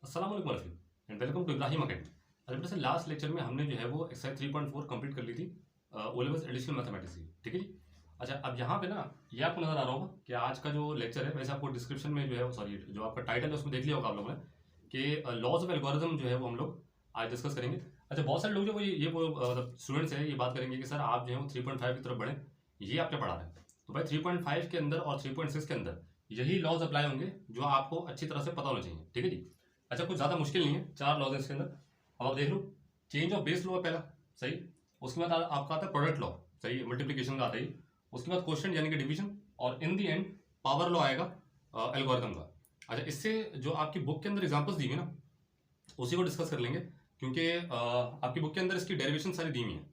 अस्सलाम वालेकुम Rafi and welcome to Ibrahim academy. अभी जैसे लास्ट लेक्चर में हमने जो है वो एक्सरसाइज 3.4 कंप्लीट कर ली थी ओ लेवल्स एडिशनल मैथमेटिक्स की। ठीक है जी। अच्छा, अब यहाँ पे ना ये आपको नजर आ रहा होगा कि आज का जो लेक्चर है, वैसे आपको डिस्क्रिप्शन में जो है सॉरी जो आपका टाइटल है उसमें देख लिया होगा आप लोगों ने कि लॉज ऑफ एल्गोरिथम जो है वो हम लोग आज डिस्कस करेंगे। अच्छा, बहुत सारे लोग जो वो स्टूडेंट्स हैं ये बात करेंगे कि सर आप जो है वो 3.5 की तरफ बढ़ें, ये आप क्या पढ़ा रहे हैं। तो भाई 3.5 के अंदर और 3.6 के अंदर यही लॉज अप्लाई होंगे जो आपको अच्छी तरह से पता होना चाहिए। ठीक है जी। अच्छा, कुछ ज़्यादा मुश्किल नहीं है, 4 लॉज है इसके अंदर। अब आप देख लो, चेंज ऑफ बेस लॉ है पहला, सही। उसके बाद आपका आता है प्रोडक्ट लॉ, सही, मल्टीप्लिकेशन का आता है। उसके बाद क्वेश्चन यानी कि डिवीजन, और इन दी एंड पावर लॉ आएगा एल्गोरिथम का। अच्छा, इससे जो आपकी बुक के अंदर एग्जांपल्स दी हुई ना उसी को डिस्कस कर लेंगे, क्योंकि आपकी बुक के अंदर इसकी डेरिवेशन सारी दी हुई है,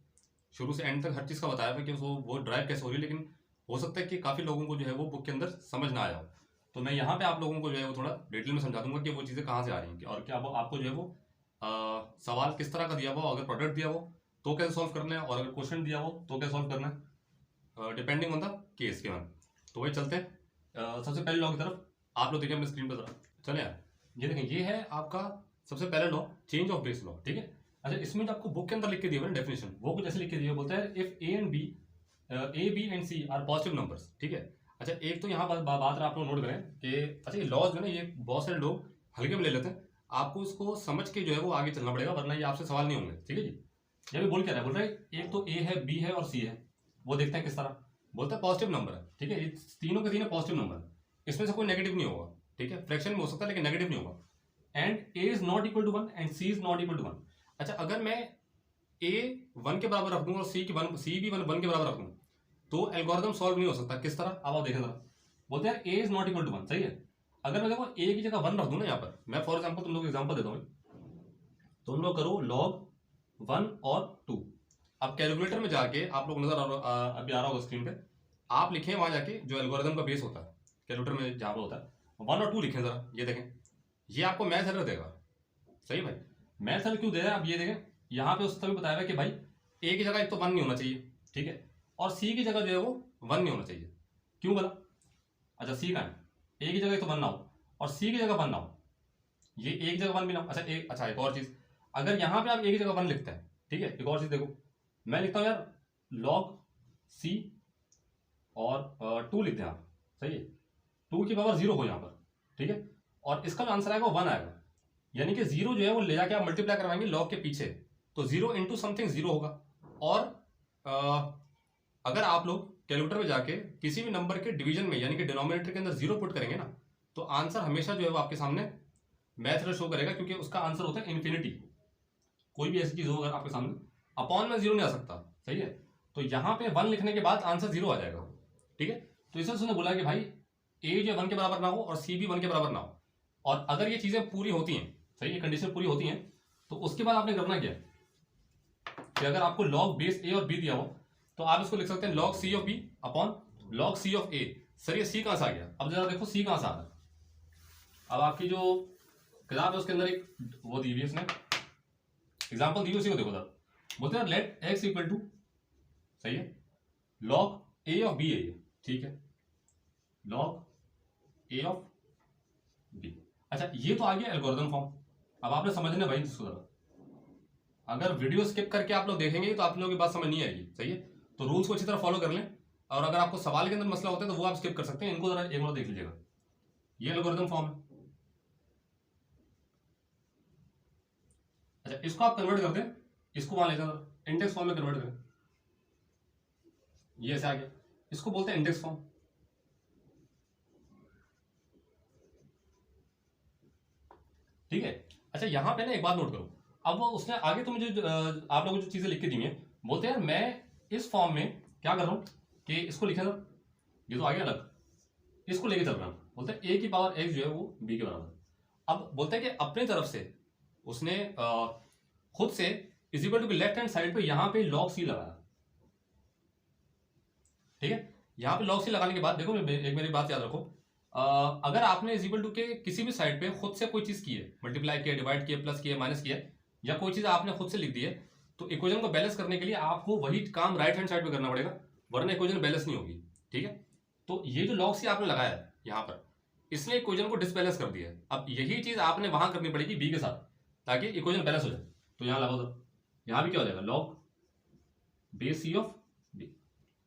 शुरू से एंड तक हर चीज़ का बताया हुआ कि वो ड्राइव कैसे हो रही है। लेकिन हो सकता है कि काफ़ी लोगों को जो है वो बुक के अंदर समझ ना आया हो, तो मैं यहाँ पे आप लोगों को जो है वो थोड़ा डिटेल में समझा दूंगा कि वो चीज़ें कहाँ से आ रही हैं और क्या आपको जो है वो सवाल किस तरह का दिया हुआ, अगर प्रोडक्ट दिया हो तो कैसे सॉल्व करना है, और अगर क्वेश्चन दिया हो तो कैसे सॉल्व करना है, डिपेंडिंग ऑन द केस के बाद। तो वही चलते हैं सबसे पहले लॉ की तरफ। आप लोग देखिए अपने स्क्रीन पर जरा, चले यार, ये देखें, ये है आपका सबसे पहला law, change of base law. ठीक है। अच्छा, इसमें जो आपको बुक के अंदर लिख के दिया हुआ है डेफिनेशन, वो कुछ ऐसे लिख के दिया बोलता है if A B and C are positive numbers. ठीक है। अच्छा, एक तो यहाँ बात आप लोग नोट करें कि अच्छा ये लॉज जो है ना, ये बहुत सारे लोग हल्के में ले लेते हैं। आपको इसको समझ के जो है वो आगे चलना पड़ेगा, वरना ये आपसे सवाल नहीं होंगे। ठीक है जी। ये भी बोल क्या रहा है, बोल रहा है एक तो ए है, बी है और सी है, वो देखते हैं किस तरह। बोलता है पॉजिटिव नंबर है। ठीक है, ये तीनों के तीनों पॉजिटिव नंबर है, इसमें से कोई नेगेटिव नहीं होगा। ठीक है, फ्रैक्शन में हो सकता है लेकिन नेगेटिव नहीं होगा। And A is not equal to 1 and C is not equal to 1। अच्छा, अगर मैं ए 1 के बराबर रख दूंगा और सी भी 1 के बराबर रख दूंगा तो एल्गोरिथम सॉल्व नहीं हो सकता। किस तरह, अब आप देखें जरा। बोलते हैं ए इज नॉट इक्वल टू 1, सही है। अगर मैं देखो ए की जगह 1 रख दूं ना, यहाँ पर मैं फॉर एग्जाम्पल तुम लोग एग्जाम्पल देता हूँ, तुम लोग करो लॉग 1 और 2। अब कैलकुलेटर में जाके आप लोग नजर अभी आ रहा होगा स्क्रीन पे, आप लिखें वहां जाके जो एल्गोरिथम का बेस होता है कैलकुलेटर में जहां पर होता है 1 और 2 लिखें जरा। ये देखें, ये आपको मैथ एरर देगा, सही भाई। मैथ एरर क्यों दे रहा है, आप ये देखें, यहाँ पे उस तभी बताया हुआ कि भाई ए की जगह एक तो 1 नहीं होना चाहिए, ठीक है, और सी की जगह जो है वो 1 नहीं होना चाहिए। क्यों बोला? अच्छा, सी का है, ए की जगह तो 1 ना हो और सी की जगह 1 ना हो, ये ए की जगह 1 भी ना हो। अच्छा एक और चीज, अगर यहाँ पे आप ए की जगह 1 लिखते हैं, ठीक है, एक और चीज देखो, मैं लिखता हूँ यार लॉग सी और 2 लिखते हैं आप, सही है, 2 की पावर 0 हो यहाँ पर, ठीक है, और इसका जो आंसर आएगा वो 1 आएगा। यानी कि 0 जो है वो ले जाके आप मल्टीप्लाई करवाएंगे लॉग के पीछे, तो 0 इंटू समथिंग 0 होगा। और अगर आप लोग कैलकुलेटर में जाके किसी भी नंबर के डिवीजन में यानी कि डिनोमिनेटर के अंदर 0 पुट करेंगे ना, तो आंसर हमेशा जो है वो आपके सामने मैथ शो करेगा, क्योंकि उसका आंसर होता है इन्फिनिटी। कोई भी ऐसी चीज हो अगर आपके सामने, अपॉन में 0 नहीं आ सकता, सही है। तो यहाँ पे 1 लिखने के बाद आंसर 0 आ जाएगा। ठीक है, तो इसे उसने बोला कि भाई ए जो 1 के बराबर ना हो और सी भी 1 के बराबर ना हो, और अगर ये चीजें पूरी होती हैं, सही, ये कंडीशन पूरी होती हैं, तो उसके बाद आपने करना क्या है कि अगर आपको लॉग बेस ए और बी दिया हो तो आप इसको लिख सकते हैं log C of B upon log C of A. Sir ये सी कहां से आ गया? अब जरा देखो सी कहां से आ रहा है। अब आपकी जो किताब है उसके अंदर एक वो दी हुई है, इसने एग्जांपल दी हुई, उसी को देखो सर। बोलते हैं लेट एक्स इक्वल टू, सही है, लॉग ए ऑफ बी है ये, ठीक है, लॉग ए ऑफ बी। अच्छा, ये तो आ गया एल्गोरिथम फॉर्म। अब आपने समझना भाई इसको जरा, अगर वीडियो स्किप करके आप लोग देखेंगे तो आप लोगों की बात समझ नहीं आएगी, सही है। तो रूल्स को अच्छी तरह फॉलो कर लें, और अगर आपको सवाल के अंदर मसला होता है तो वो आप स्किप कर सकते हैं। इनको जरा एक बार देख लीजिएगा, ये एल्गोरिथम फॉर्म है। अच्छा, इसको आप कन्वर्ट कर दें, इसको वहां ले जाओ, इंडेक्स फॉर्म में कन्वर्ट करें, ये ऐसे आ गया, इसको बोलते हैं इंडेक्स फॉर्म। ठीक है। अच्छा, यहां पे ना एक बात नोट करो, अब वो उसने आगे तो मुझे आप लोगों को जो चीजें लिख के दी हैं, बोलते हैं मैं इस फॉर्म में क्या कर रहा हूं कि इसको लिखे ना, ये तो आ गया अलग, इसको लेके चल रहा हूं। बोलते हैं ए की पावर एक्स जो है वो बी के बराबर। अब बोलते हैं कि अपनी तरफ से उसने खुद से is equal to left hand side पे यहां पे लॉग सी लगाया, ठीक है। यहां पे लॉग सी लगाने के बाद देखो, एक मेरी बात याद रखो, अगर आपने इज इक्वल टू के किसी भी साइड पे खुद से कोई चीज की है, मल्टीप्लाई किया, डिवाइड किया, प्लस किया, माइनस किया, या कोई चीज आपने खुद से लिख दी है, तो इक्वेशन को बैलेंस करने के लिए आपको वही काम राइट हैंड साइड पे करना पड़ेगा, वरना इक्वेशन बैलेंस नहीं होगी। ठीक है, तो ये जो लॉग सी आपने लगाया है यहाँ पर, इसने इक्वेशन को डिसबैलेंस कर दिया है। अब यही चीज आपने वहां करनी पड़ेगी बी के साथ, ताकि इक्वेशन बैलेंस हो जाए। तो यहाँ लगाओ तो यहाँ भी क्या हो जाएगा, log base C of B.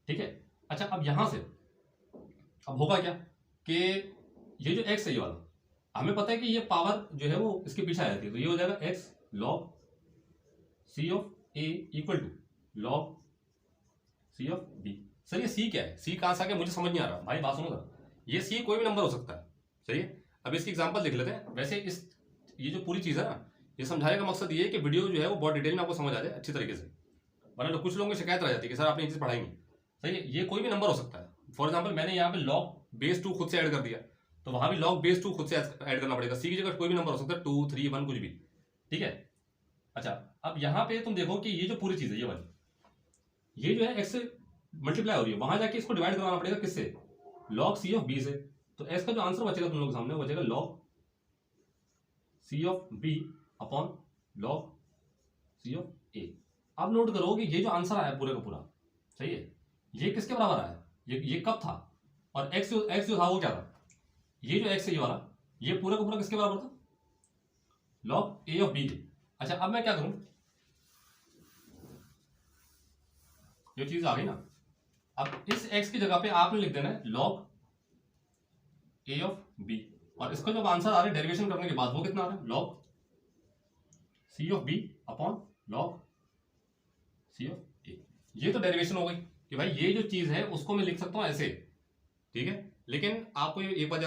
ठीक है, अच्छा अब यहां से अब होगा क्या कि ये जो एक्स है ये वाला, हमें पता है कि ये पावर जो है वो इसके पीछे आ जाती है, तो ये हो जाएगा X log C of A equal to log C of B. Sir ये सी क्या है, सी कहां से आ गया मुझे समझ नहीं आ रहा भाई, बात सुनो जरा। ये सी कोई भी नंबर हो सकता है, सही है। अब इसकी एग्जांपल देख लेते हैं। वैसे इस ये जो पूरी चीज है ना, ये समझाने का मकसद ये है कि वीडियो जो है वो बहुत डिटेल में आपको समझ आ जाए अच्छी तरीके से, वरना तो कुछ लोगों की शिकायत रह जाती है कि सर आपने ये चीज पढ़ाई नहीं। सही है, ये कोई भी नंबर हो सकता है। फॉर एग्जाम्पल मैंने यहाँ पे लॉग बेस 2 खुद से ऐड कर दिया, तो वहां भी लॉग बेस 2 खुद से ऐड करना पड़ेगा। सी की जगह कोई भी नंबर हो सकता है, 2 3 1 कुछ भी। ठीक है, अच्छा अब यहाँ पे तुम देखो कि ये जो पूरी चीज है ये वाली, ये जो है एक्स से मल्टीप्लाई हो रही है, वहां जाके इसको डिवाइड करवाना पड़ेगा किससे, लॉग सी ऑफ बी से। तो एक्स का जो आंसर बचेगा तुम लोगों के सामने वो बचेगा log C of B upon log C of A. अब नोट करो कि ये जो आंसर आया पूरे का पूरा, सही है, ये किसके बराबर आया, ये कब था, और एक्स जो था वो क्या था, ये जो एक्स है ये वाला, ये पूरा का पूरा किसके बराबर था, लॉग ए ऑफ बी के। अच्छा अब मैं क्या करूं, ये चीज आ गई ना, अब इस x की जगह पे आपने लिख देना है लॉग a ऑफ b, और इसका जो आंसर आ रहा है डेरिवेशन करने के बाद वो कितना आ रहा है, log c of b upon log c of a। ये तो डेरिवेशन हो गई कि भाई ये जो चीज है उसको मैं लिख सकता हूं ऐसे। ठीक है, लेकिन आपको ये एक बार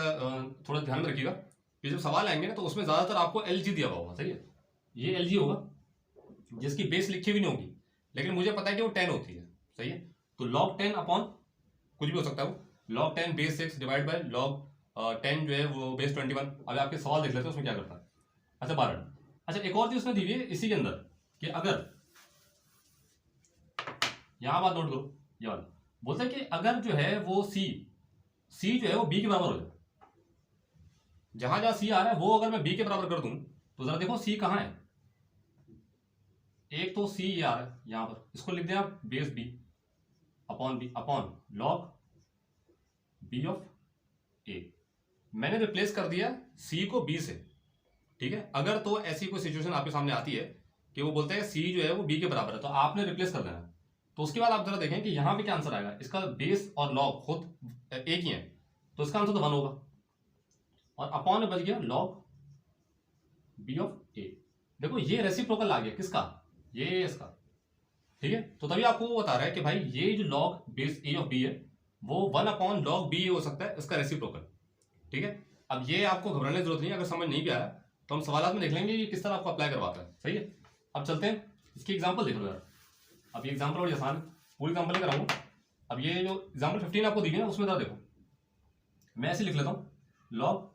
थोड़ा ध्यान में रखिएगा कि जब सवाल आएंगे ना तो उसमें ज्यादातर आपको LG दिया हुआ होगा। सही है, ये LG होगा जिसकी बेस लिखी भी नहीं होगी, लेकिन मुझे पता है कि वो 10 होती है। सही है, तो log 10 अपॉन कुछ भी हो सकता है वो, log 10 base 6 divide by log 10 जो है वो बेस 21। अब आपके सवाल देख लेते हैं उसमें क्या करता है। अच्छा 12। अच्छा एक और चीज उसमें दी हुई है इसी के अंदर कि अगर, यहां बात नोट करो, ये वाला बोलता है कि अगर जो है वो सी जो है वो बी के बराबर हो जाए, जहां जहां सी आ रहा है वो अगर मैं बी के बराबर कर दूं तो जरा देखो सी कहां है, एक तो सी ये आ रहा है यहां पर, इसको लिख दें आप base B upon log B of A. मैंने रिप्लेस कर दिया सी को बी से। ठीक है, अगर तो ऐसी कोई सिचुएशन आपके सामने आती है कि वो बोलते हैं सी जो है वो बी के बराबर है, तो आपने रिप्लेस कर देना। तो उसके बाद आप जरा देखें कि यहां पे क्या आंसर आएगा, इसका बेस और लॉग खुद एक ही है, तो इसका आंसर तो 1 होगा, और अपॉन में बच गया लॉग बी ऑफ ए। देखो ये रेसिप्रोकल आ गया किसका, ये इसका। ठीक है, तो तभी आपको वो बता रहा है कि भाई ये जो log base A of B है वो 1 अपॉन लॉग बी हो सकता है, इसका रेसिप्रोकल। ठीक है, अब ये आपको घबराने की जरूरत नहीं है, अगर समझ नहीं भी आया तो हम सवाल में देख लेंगे कि किस तरह आपको अप्लाई करवाता है। सही है, अब चलते हैं इसकी एग्जाम्पल देख लो यार। अब ये एग्जाम्पल बड़ी आसान है, पूरी एग्जाम्पल लेकर आऊँ। अब ये जो एग्जाम्पल 15 आपको दी है ना उसमें जरा देखो, मैं ऐसे लिख लेता हूँ लॉग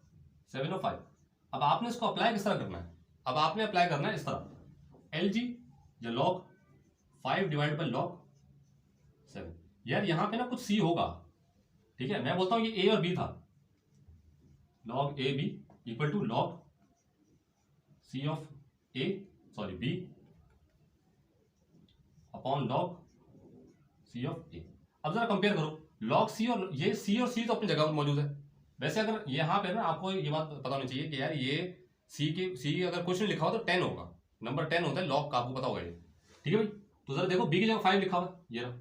7 ऑफ 5। अब आपने इसको अप्लाई किस तरह करना है, अब आपने अप्लाई करना है इस तरह, LG या log 5 डिवाइड बाय log 7। यार यहां पे ना कुछ C होगा। ठीक है, मैं बोलता हूं ये A और B था, log A B equal to log C of B upon log C of A। अब जरा कंपेयर करो, log C और ये C और C तो अपनी जगह पर मौजूद है। वैसे अगर यहाँ पे ना आपको ये बात पता होनी चाहिए कि यार ये C अगर क्वेश्चन लिखा हो तो 10 होगा, नंबर 10 होता है लॉग का, आपको पता होगा ये। ठीक है भाई, तो जरा देखो B की जगह 5 लिखा हुआ है, ये रहा,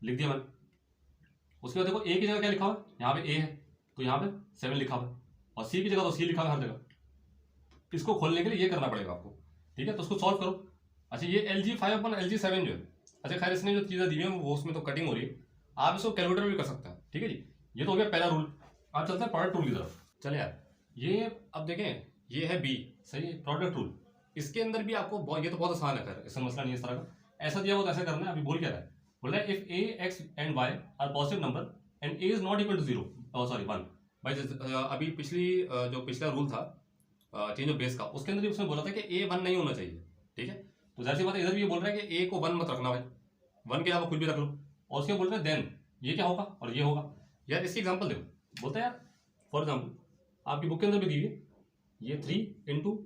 लिख दिया मैंने। उसके बाद देखो A की जगह क्या लिखा हुआ है, यहाँ पे A है तो यहाँ पे 7 लिखा हुआ है, और C की जगह तो C लिखा हुआ है हर जगह। इसको खोलने के लिए ये करना पड़ेगा आपको। ठीक है, तो उसको सॉल्व करो। अच्छा ये LG 5 अपॉन LG 7 जो है, अच्छा खैर इसने जो चीज़ें दी है वो उसमें तो कटिंग हो रही है, आप इसको कैलकुलेटर में भी कर सकते हैं। ठीक है जी, ये तो हो गया पहला रूल। अब चलते हैं प्रोडक्ट रूल की तरफ। चले यार, ये अब देखें, ये है बी, सही है, प्रोडक्ट रूल। इसके अंदर भी आपको ये तो बहुत आसान है, खैर इसका मसला नहीं है इस तरह का, ऐसा दिया वो तो ऐसा करना है। अभी बोल क्या रहा है, बोल रहा है if A X and Y are positive number and A is not equal to 0 sorry 1। भाई अभी पिछला रूल था चेंज ऑफ बेस का, उसके अंदर भी उसने बोला था कि ए 1 नहीं होना चाहिए। ठीक है, तो जैसी बात है इधर भी ये बोल रहा है कि ए को 1 मत रखना भाई, 1 के अलावा कुछ भी रख लो, और उसके बोल रहे हैं देन ये क्या होगा और ये होगा। यार इसकी एग्जाम्पल देखो, बोलता है यार फॉर एग्जाम्पल आपकी बुक के अंदर भी दी है, ये 3 इंटू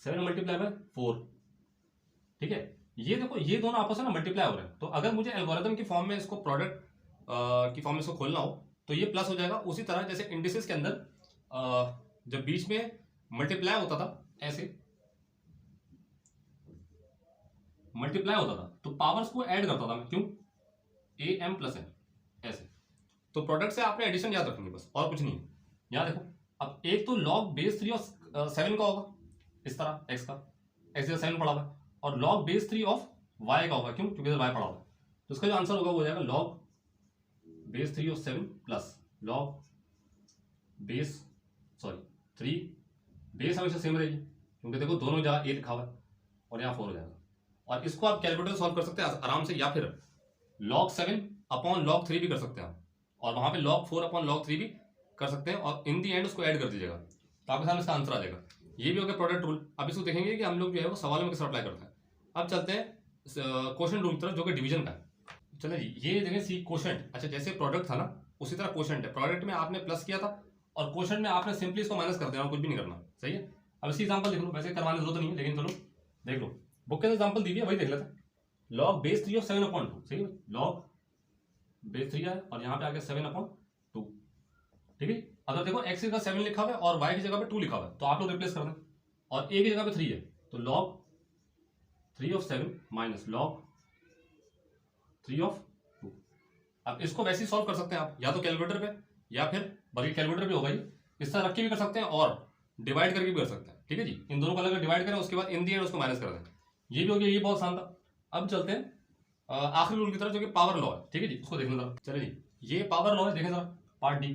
7 मल्टीप्लाई बाय 4। ठीक है, ये देखो ये दोनों आपस में ना मल्टीप्लाई हो रहे हैं, तो अगर मुझे एल्गोरिथम की फॉर्म में इसको प्रोडक्ट की फॉर्म में इसको खोलना हो तो ये प्लस हो जाएगा। उसी तरह जैसे इंडिसेस के अंदर जब बीच में मल्टीप्लाई होता था, ऐसे मल्टीप्लाई होता था तो पावर्स को ऐड करता था मैं, क्यों, ए एम प्लस एन, ऐसे। तो प्रोडक्ट से आपने एडिशन याद रखनी बस, और कुछ नहीं है। यहाँ देखो, अब एक तो log बेस 3 ऑफ 7 का होगा, इस तरह x का, x 7 पड़ा हुआ है, और log बेस 3 ऑफ y का होगा, क्यों, क्योंकि y पड़ा हुआ है। तो इसका जो आंसर होगा वो हो जाएगा log base 3 of 7 plus log base 3, base हमेशा सेम रहेगी क्योंकि देखो दोनों जगह a लिखा हुआ है, और यहाँ 4 हो जाएगा। और इसको आप कैलकुलेटर सॉल्व कर सकते हैं आराम से, या फिर log 7 अपॉन log 3 भी कर सकते हैं आप, और वहां पे log 4 अपॉन log 3 भी कर सकते हैं, और इन दी एंड उसको ऐड कर दीजिएगा तो आपके सामने इसका आंसर आ जाएगा। ये भी हो गया प्रोडक्ट रूल। अब इसको देखेंगे कि हम लोग जो है वो सवालों में कैसे अप्लाई करते हैं। अब चलते हैं क्वेश्चन रूल की तरफ, जो कि डिवीजन का है। चलिए जी, ये देखें सी क्वोशंट। अच्छा, जैसे प्रोडक्ट था ना उसी तरह क्वोशंट है। प्रोडक्ट में आपने प्लस किया था और क्वोशंट में आपने सिंपली इसको माइनस कर देना और कुछ भी नहीं करना, सही है। अब इसकी एग्जांपल देख लो, वैसे करवाने की जरूरत नहीं है लेकिन चलो देख लो, बुक के अंदर एग्जांपल दी हुई है वही देख लेते हैं। log बेस 3 ऑफ 7/2, सही है, log बेस 3 है और यहाँ पे आगे 7/2, ठीक है। अगर देखो x की जगह 7 लिखा हुआ है और y की जगह पे 2 लिखा हुआ है तो आप लोग रिप्लेस कर दें, और a की जगह पे 3 है तो log 3 of 7 minus log 3 of 2। अब इसको वैसे ही सॉल्व कर सकते हैं आप, या तो कैलकुलेटर पे, या फिर बल्कि कैलकुलेटर भी होगा ही, इस तरह रख के भी कर सकते हैं और डिवाइड करके भी कर सकते हैं, ठीक है जी। इन दोनों को अलग डिवाइड करें, उसके बाद इन दी एंड उसको माइनस कर दें, ये भी हो गया, ये बहुत आसान था। अब चलते हैं आखिरी रूल की तरफ, जो कि पावर लॉ है, ठीक है जी, उसको देखना जरा। चलिए जी, ये पावर लॉ है, देखें जरा, पार्ट डी।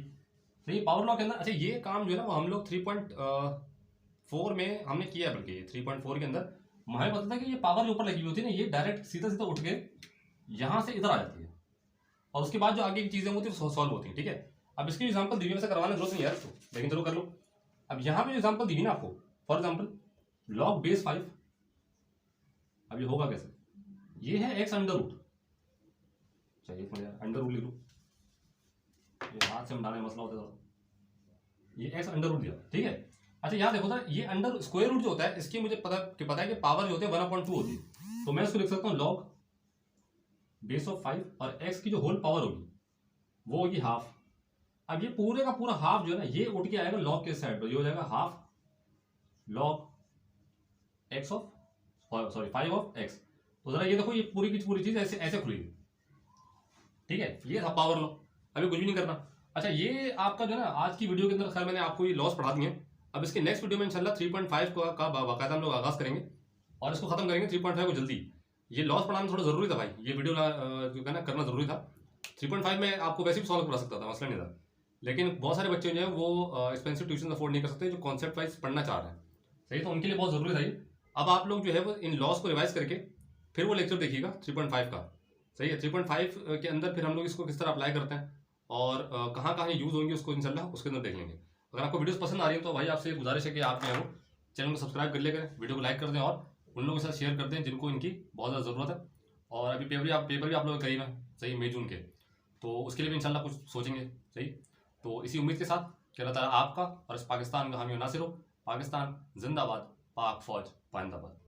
तो ये पावर लॉ के अंदर, अच्छा ये काम जो है ना वो हम लोग 3.4 में हमने किया है, बल्कि 3.4 के अंदर हमें पता था कि ये पावर जो ऊपर लगी हुई होती है ना, ये डायरेक्ट सीधा सीधा उठ के यहाँ से इधर आ जाती है, और उसके बाद जो आगे की चीजें होती है वो सॉल्व होती है, ठीक है। अब इसकी एग्जाम्पल दी हुई वैसे करवाने की जरूरत नहीं है इसको, लेकिन चलो कर लो। अब यहाँ पे जो एग्जाम्पल दी हुई ना आपको, फॉर एग्जाम्पल log बेस 5, अब ये होगा कैसे, ये है एक्स अंडर रूट, चाहिए अंडर रूट लिख लो, ये हाथ से मिटाने मसला होता है, ये एक्स अंडर रूट दिया, ठीक है। अच्छा यहाँ देखो था, ये अंडर स्क्वायर रूट जो होता है इसकी मुझे पता है कि पावर जो होती है 1/2 होती है, तो मैं इसको लिख सकता हूँ log बेस ऑफ 5, और x की जो होल पावर होगी वो होगी हाफ। अब ये पूरे का पूरा हाफ जो है ना ये उठ के आएगा log के साइड पर, ये हो जाएगा half log x of 5 of x। तो जरा ये देखो, ये पूरी की पूरी चीज ऐसे ऐसे खुलेगी, ठीक है, ये था पावर लॉ। अभी कुछ भी नहीं करना। अच्छा, ये आपका जो है ना आज की वीडियो के अंदर खैर मैंने आपको ये लॉस पढ़ा दिए। अब इसके नेक्स्ट वीडियो में इंशाल्लाह 3.5 का बाकायदा हम लोग आगाज करेंगे और इसको खत्म करेंगे 3.5 को जल्दी। ये लॉस पढ़ाना थोड़ा जरूरी था भाई, ये वीडियो जो है ना करना जरूरी था। 3.5 में आपको वैसे भी सॉल्व करा सकता था, मसला नहीं था, लेकिन बहुत सारे बच्चे जो है वो एक्सपेंसिव ट्यूशन अफोर्ड नहीं कर सकते, जो कॉन्सेप्ट वाइज पढ़ना चाह रहे हैं, सही, तो उनके लिए बहुत जरूरी था ये। अब आप लोग जो है वो इन लॉस को रिवाइज करके फिर वो लेक्चर देखिएगा 3.5 का, सही है। 3.5 के अंदर फिर हम लोग इसको किस तरह अप्लाई करते हैं और कहाँ कहाँ यूज़ होंगे उसको इंशाल्लाह उसके अंदर देख लेंगे। अगर आपको वीडियोस पसंद आ रही है तो भाई आपसे गुजारिश है कि आप जो है वो चैनल को सब्सक्राइब कर लेकर वीडियो को लाइक कर दें और उन लोगों के साथ शेयर कर दें जिनको इनकी बहुत ज़्यादा ज़रूरत है। और अभी पेपर भी आप लोग करीब है, सही, मई जून के, तो उसके लिए भी इंशाल्लाह कुछ सोचेंगे, सही। तो इसी उम्मीद के साथ कि अल्लाह ताला आपका और इस पाकिस्तान का हामी नासिर हो। पाकिस्तान जिंदाबाद, पाक फौज पाइंदाबाद।